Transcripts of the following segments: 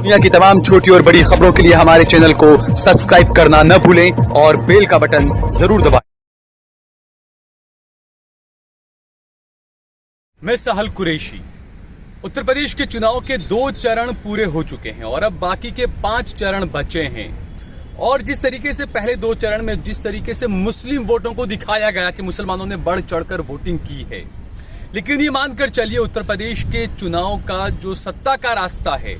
दुनिया की तमाम छोटी और बड़ी खबरों के लिए हमारे चैनल को सब्सक्राइब करना न भूलें और बेल का बटन जरूर दबाएं। मैं सहल कुरैशी। उत्तर प्रदेश के चुनाव के 2 चरण पूरे हो चुके हैं और अब बाकी के 5 चरण बचे हैं। और जिस तरीके से पहले 2 चरण में जिस तरीके से मुस्लिम वोटों को दिखाया गया कि मुसलमानों ने बढ़ चढ़कर वोटिंग की है, लेकिन ये मानकर चलिए उत्तर प्रदेश के चुनाव का जो सत्ता का रास्ता है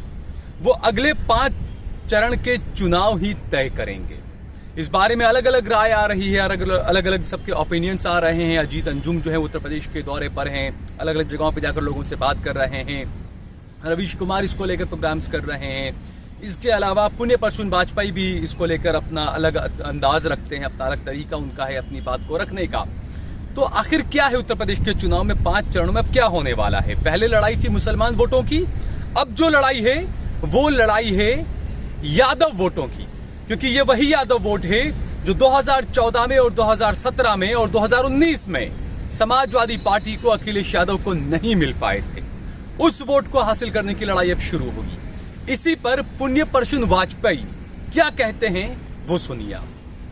वो अगले 5 चरण के चुनाव ही तय करेंगे। इस बारे में अलग अलग राय आ रही है, अलग अलग सबके ओपिनियंस आ रहे हैं। अजीत अंजुम जो है उत्तर प्रदेश के दौरे पर हैं, अलग अलग जगहों पर जाकर लोगों से बात कर रहे हैं। रवीश कुमार इसको लेकर प्रोग्राम्स कर रहे हैं। इसके अलावा पुण्य परशुन वाजपेयी भी इसको लेकर अपना अलग अंदाज रखते हैं, अपना अलग तरीका उनका है अपनी बात को रखने का। तो आखिर क्या है उत्तर प्रदेश के चुनाव में 5 चरणों में अब क्या होने वाला है? पहले लड़ाई थी मुसलमान वोटों की, अब जो लड़ाई है वो लड़ाई है यादव वोटों की, क्योंकि ये वही यादव वोट है जो 2014 में और 2017 में और 2019 में समाजवादी पार्टी को अखिलेश यादव को नहीं मिल पाए थे। उस वोट को हासिल करने की लड़ाई अब शुरू होगी। इसी पर पुण्य परशुन वाजपेयी क्या कहते हैं वो सुनिए।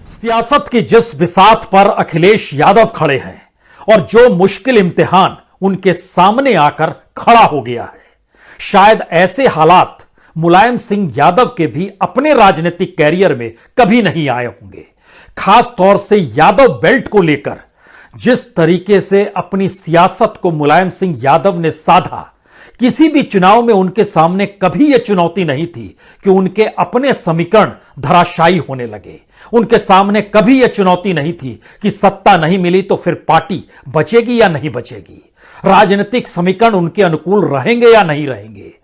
सियासत की जिस बिसात पर अखिलेश यादव खड़े हैं और जो मुश्किल इम्तिहान उनके सामने आकर खड़ा हो गया है, शायद ऐसे हालात मुलायम सिंह यादव के भी अपने राजनीतिक कैरियर में कभी नहीं आए होंगे। खास तौर से यादव बेल्ट को लेकर जिस तरीके से अपनी सियासत को मुलायम सिंह यादव ने साधा, किसी भी चुनाव में उनके सामने कभी यह चुनौती नहीं थी कि उनके अपने समीकरण धराशायी होने लगे। उनके सामने कभी यह चुनौती नहीं थी कि सत्ता नहीं मिली तो फिर पार्टी बचेगी या नहीं बचेगी, राजनीतिक समीकरण उनके अनुकूल रहेंगे या नहीं रहेंगे।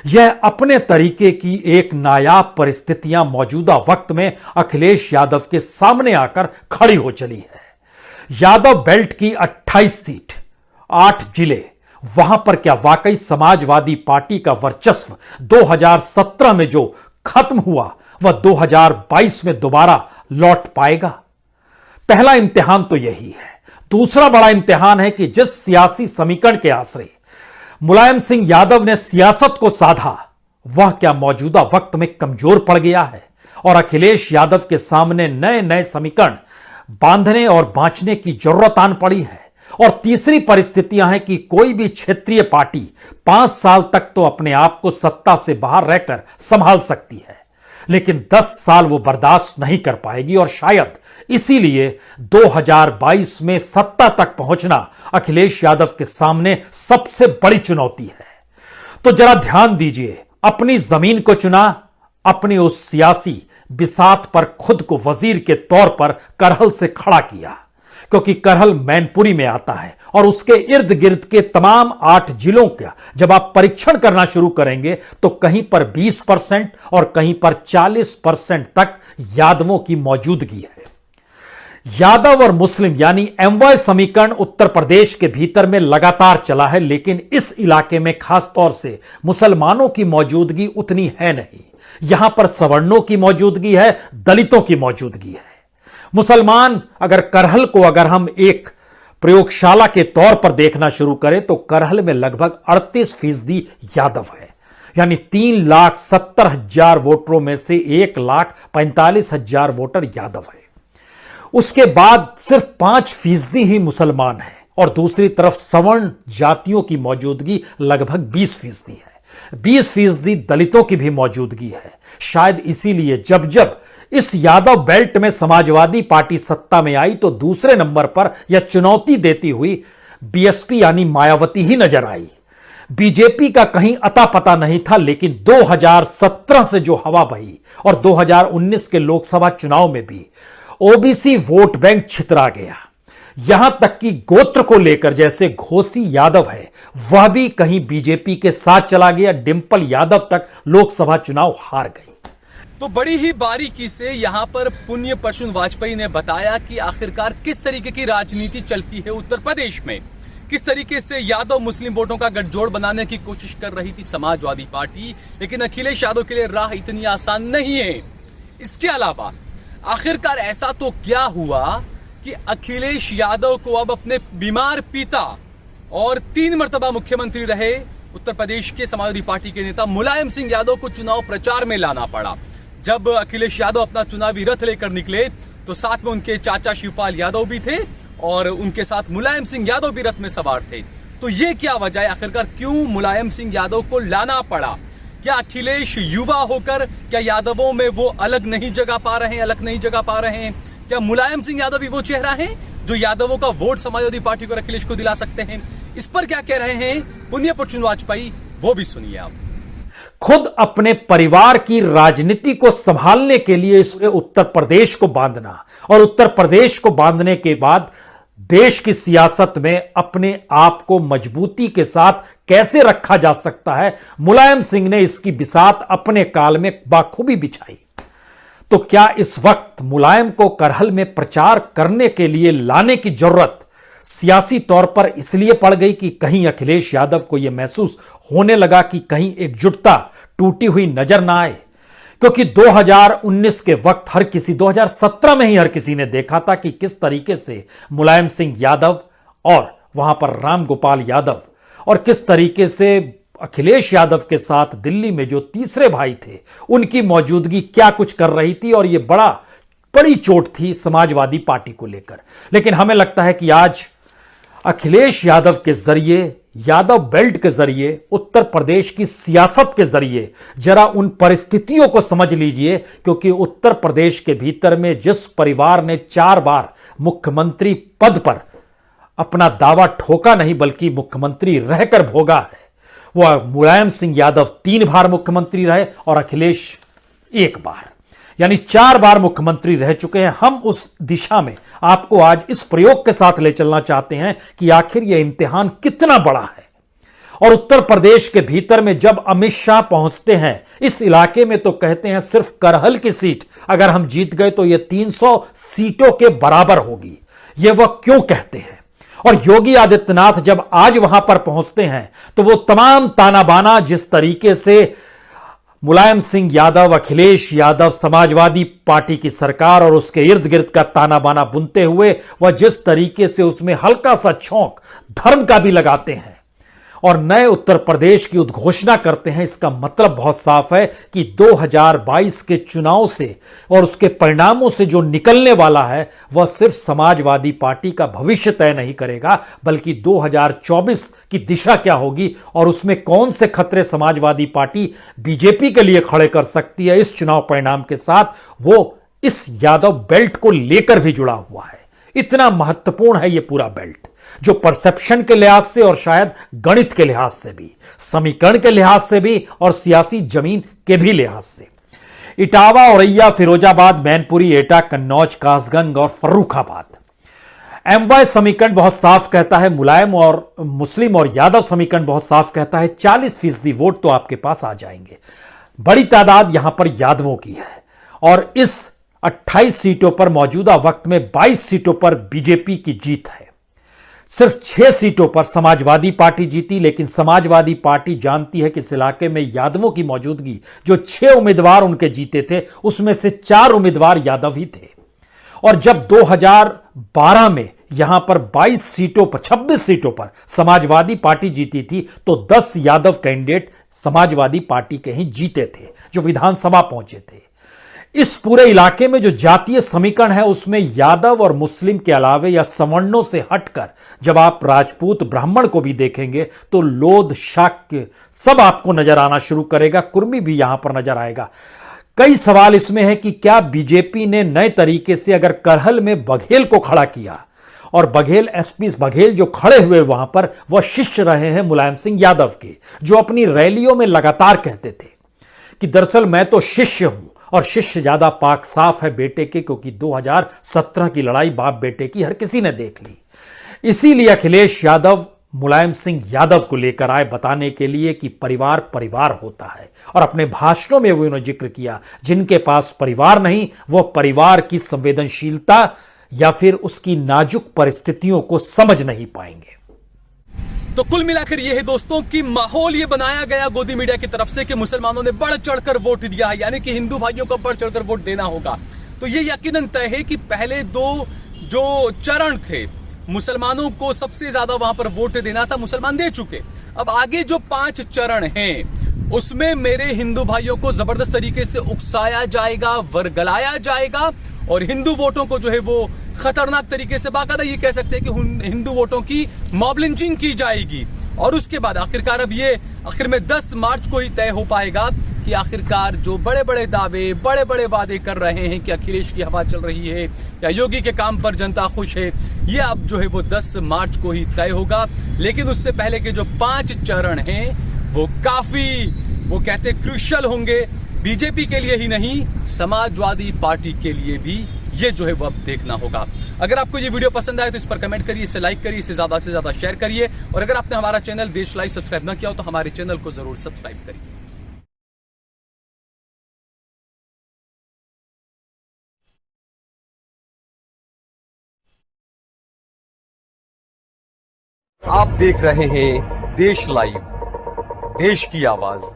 यह अपने तरीके की एक नायाब परिस्थितियां मौजूदा वक्त में अखिलेश यादव के सामने आकर खड़ी हो चली है। यादव बेल्ट की 28 सीट, 8 जिले, वहां पर क्या वाकई समाजवादी पार्टी का वर्चस्व 2017 में जो खत्म हुआ वह 2022 में दोबारा लौट पाएगा? पहला इम्तिहान तो यही है। दूसरा बड़ा इम्तिहान है कि जिस सियासी समीकरण के आश्रय मुलायम सिंह यादव ने सियासत को साधा, वह क्या मौजूदा वक्त में कमजोर पड़ गया है और अखिलेश यादव के सामने नए नए समीकरण बांधने और बांचने की जरूरत आन पड़ी है। और तीसरी परिस्थितियां हैं कि कोई भी क्षेत्रीय पार्टी 5 साल तक तो अपने आप को सत्ता से बाहर रहकर संभाल सकती है, लेकिन 10 साल वो बर्दाश्त नहीं कर पाएगी और शायद इसीलिए 2022 में सत्ता तक पहुंचना अखिलेश यादव के सामने सबसे बड़ी चुनौती है। तो जरा ध्यान दीजिए, अपनी जमीन को चुना, अपनी उस सियासी बिसात पर खुद को वजीर के तौर पर करहल से खड़ा किया, क्योंकि करहल मैनपुरी में आता है और उसके इर्द गिर्द के तमाम 8 जिलों का जब आप परीक्षण करना शुरू करेंगे तो कहीं पर 20% और कहीं पर 40% तक यादवों की मौजूदगी है। यादव और मुस्लिम यानी एमवाय समीकरण उत्तर प्रदेश के भीतर में लगातार चला है, लेकिन इस इलाके में खास तौर से मुसलमानों की मौजूदगी उतनी है नहीं। यहां पर सवर्णों की मौजूदगी है, दलितों की मौजूदगी है। मुसलमान अगर करहल को अगर हम एक प्रयोगशाला के तौर पर देखना शुरू करें तो करहल में लगभग 38% यादव है, यानी 3,70,000 वोटरों में से 1,45,000 वोटर यादव है। उसके बाद सिर्फ 5% ही मुसलमान है और दूसरी तरफ सवर्ण जातियों की मौजूदगी लगभग 20% है। 20% दलितों की भी मौजूदगी है। शायद इसीलिए जब जब इस यादव बेल्ट में समाजवादी पार्टी सत्ता में आई तो दूसरे नंबर पर यह चुनौती देती हुई बीएसपी यानी मायावती ही नजर आई। बीजेपी का कहीं अता पता नहीं था, लेकिन 2017 से जो हवा बही और 2019 के लोकसभा चुनाव में भी ओबीसी वोट बैंक छितरा गया। यहां तक कि गोत्र को लेकर जैसे घोसी यादव है वह भी कहीं बीजेपी के साथ चला गया। डिंपल यादव तक लोकसभा चुनाव हार गई। तो बड़ी ही बारीकी से यहां पर पुण्य परशुन वाजपेयी ने बताया कि आखिरकार किस तरीके की राजनीति चलती है उत्तर प्रदेश में, किस तरीके से यादव मुस्लिम वोटों का गठजोड़ बनाने की कोशिश कर रही थी समाजवादी पार्टी, लेकिन अखिलेश यादव के लिए राह इतनी आसान नहीं है। इसके अलावा आखिरकार ऐसा तो क्या हुआ कि अखिलेश यादव को अब अपने बीमार पिता और 3 मर्तबा मुख्यमंत्री रहे उत्तर प्रदेश के समाजवादी पार्टी के नेता मुलायम सिंह यादव को चुनाव प्रचार में लाना पड़ा। जब अखिलेश यादव अपना चुनावी रथ लेकर निकले तो साथ में उनके चाचा शिवपाल यादव भी थे और उनके साथ मुलायम सिंह यादव भी रथ में सवार थे। तो ये क्या वजह है, आखिरकार क्यों मुलायम सिंह यादव को लाना पड़ा? क्या अखिलेश युवा होकर क्या यादवों में वो अलग नहीं जगा पा रहे हैं? क्या मुलायम सिंह यादव भी वो चेहरा है जो यादवों का वोट समाजवादी पार्टी को अखिलेश को दिला सकते हैं? इस पर क्या कह रहे हैं पुण्य पुरुष वाजपेयी, वो भी सुनिए आप। खुद अपने परिवार की राजनीति को संभालने के लिए इस उत्तर प्रदेश को बांधना और उत्तर प्रदेश को बांधने के बाद देश की सियासत में अपने आप को मजबूती के साथ कैसे रखा जा सकता है, मुलायम सिंह ने इसकी बिसात अपने काल में बाखूबी बिछाई। तो क्या इस वक्त मुलायम को करहल में प्रचार करने के लिए लाने की जरूरत सियासी तौर पर इसलिए पड़ गई कि कहीं अखिलेश यादव को यह महसूस होने लगा कि कहीं एकजुटता टूटी हुई नजर ना आए? क्योंकि 2019 के वक्त 2017 में ही हर किसी ने देखा था कि किस तरीके से मुलायम सिंह यादव और वहां पर राम गोपाल यादव और किस तरीके से अखिलेश यादव के साथ दिल्ली में जो तीसरे भाई थे उनकी मौजूदगी क्या कुछ कर रही थी, और यह बड़ी चोट थी समाजवादी पार्टी को लेकर। लेकिन हमें लगता है कि आज अखिलेश यादव के जरिए, यादव बेल्ट के जरिए, उत्तर प्रदेश की सियासत के जरिए जरा उन परिस्थितियों को समझ लीजिए। क्योंकि उत्तर प्रदेश के भीतर में जिस परिवार ने 4 बार मुख्यमंत्री पद पर अपना दावा ठोका नहीं बल्कि मुख्यमंत्री रहकर भोगा है, वह मुलायम सिंह यादव 3 बार मुख्यमंत्री रहे और अखिलेश 1 बार, यानी 4 बार मुख्यमंत्री रह चुके हैं। हम उस दिशा में आपको आज इस प्रयोग के साथ ले चलना चाहते हैं कि आखिर यह इम्तिहान कितना बड़ा है। और उत्तर प्रदेश के भीतर में जब अमित शाह पहुंचते हैं इस इलाके में तो कहते हैं सिर्फ करहल की सीट अगर हम जीत गए तो यह 300 सीटों के बराबर होगी। यह वह क्यों कहते हैं? और योगी आदित्यनाथ जब आज वहां पर पहुंचते हैं तो वो तमाम ताना बाना जिस तरीके से मुलायम सिंह यादव, अखिलेश यादव, समाजवादी पार्टी की सरकार और उसके इर्द गिर्द का ताना बाना बुनते हुए वह जिस तरीके से उसमें हल्का सा छौंक धर्म का भी लगाते हैं और नए उत्तर प्रदेश की उद्घोषणा करते हैं, इसका मतलब बहुत साफ है कि 2022 के चुनाव से और उसके परिणामों से जो निकलने वाला है वह सिर्फ समाजवादी पार्टी का भविष्य तय नहीं करेगा बल्कि 2024 की दिशा क्या होगी और उसमें कौन से खतरे समाजवादी पार्टी बीजेपी के लिए खड़े कर सकती है। इस चुनाव परिणाम के साथ वो इस यादव बेल्ट को लेकर भी जुड़ा हुआ है। इतना महत्वपूर्ण है यह पूरा बेल्ट, जो परसेप्शन के लिहाज से और शायद गणित के लिहाज से भी, समीकरण के लिहाज से भी और सियासी जमीन के भी लिहाज से। इटावा, औरैया, फिरोजाबाद, मैनपुरी, एटा, कन्नौज, कासगंज और फर्रुखाबाद। एमवाई समीकरण बहुत साफ कहता है, मुलायम और मुस्लिम और यादव समीकरण बहुत साफ कहता है 40% वोट तो आपके पास आ जाएंगे। बड़ी तादाद यहां पर यादवों की है और इस 28 सीटों पर मौजूदा वक्त में 22 सीटों पर बीजेपी की जीत है। सिर्फ 6 सीटों पर समाजवादी पार्टी जीती, लेकिन समाजवादी पार्टी जानती है कि इस इलाके में यादवों की मौजूदगी, जो 6 उम्मीदवार उनके जीते थे उसमें से 4 उम्मीदवार यादव ही थे। और जब 2012 में यहां पर 26 सीटों पर समाजवादी पार्टी जीती थी तो 10 यादव कैंडिडेट समाजवादी पार्टी के ही जीते थे जो विधानसभा पहुंचे थे। इस पूरे इलाके में जो जातीय समीकरण है उसमें यादव और मुस्लिम के अलावे या सवर्णों से हटकर जब आप राजपूत, ब्राह्मण को भी देखेंगे तो लोध, शाक्य सब आपको नजर आना शुरू करेगा, कुर्मी भी यहां पर नजर आएगा। कई सवाल इसमें है कि क्या बीजेपी ने नए तरीके से अगर करहल में बघेल को खड़ा किया और बघेल, एसपी बघेल जो खड़े हुए वहां पर वह शिष्य रहे हैं मुलायम सिंह यादव के, जो अपनी रैलियों में लगातार कहते थे कि दरअसल मैं तो शिष्य हूं और शिष्य ज्यादा पाक साफ है बेटे के, क्योंकि 2017 की लड़ाई बाप बेटे की हर किसी ने देख ली। इसीलिए अखिलेश यादव मुलायम सिंह यादव को लेकर आए बताने के लिए कि परिवार परिवार होता है। और अपने भाषणों में वो उन्होंने जिक्र किया जिनके पास परिवार नहीं वो परिवार की संवेदनशीलता या फिर उसकी नाजुक परिस्थितियों को समझ नहीं पाएंगे। तो कुल मिलाकर यह है दोस्तों कि माहौल ये बनाया गया गोदी मीडिया की तरफ से कि मुसलमानों ने बढ़ चढ़कर वोट दिया है, यानी कि हिंदू भाइयों को बढ़ चढ़कर वोट देना होगा। तो ये यकीनन तय है कि पहले 2 जो चरण थे मुसलमानों को सबसे ज्यादा वहां पर वोट देना था, मुसलमान दे चुके। अब आगे जो 5 चरण हैं उसमें मेरे हिंदू भाइयों को जबरदस्त तरीके से उकसाया जाएगा, वर्गलाया जाएगा और हिंदू वोटों को जो है वो खतरनाक तरीके से, बाकायदा ये कह सकते हैं कि हिंदू वोटों की मॉब लिंचिंग की जाएगी। और उसके बाद आखिरकार अब ये आखिर में 10 मार्च को ही तय हो पाएगा कि आखिरकार जो बड़े बड़े दावे, बड़े बड़े वादे कर रहे हैं कि अखिलेश की हवा चल रही है या योगी के काम पर जनता खुश है, ये अब जो है वो 10 मार्च को ही तय होगा। लेकिन उससे पहले के जो 5 चरण हैं वो काफी, वो कहते क्रूशियल होंगे, बीजेपी के लिए ही नहीं, समाजवादी पार्टी के लिए भी ये जो है वो अब देखना होगा। अगर आपको ये वीडियो पसंद आए तो इस पर कमेंट करिए, इसे लाइक करिए, इसे ज्यादा से ज्यादा शेयर करिए और अगर आपने हमारा चैनल देश लाइव सब्सक्राइब न किया हो तो हमारे चैनल को जरूर सब्सक्राइब करिए। आप देख रहे हैं देश लाइव, देश की आवाज।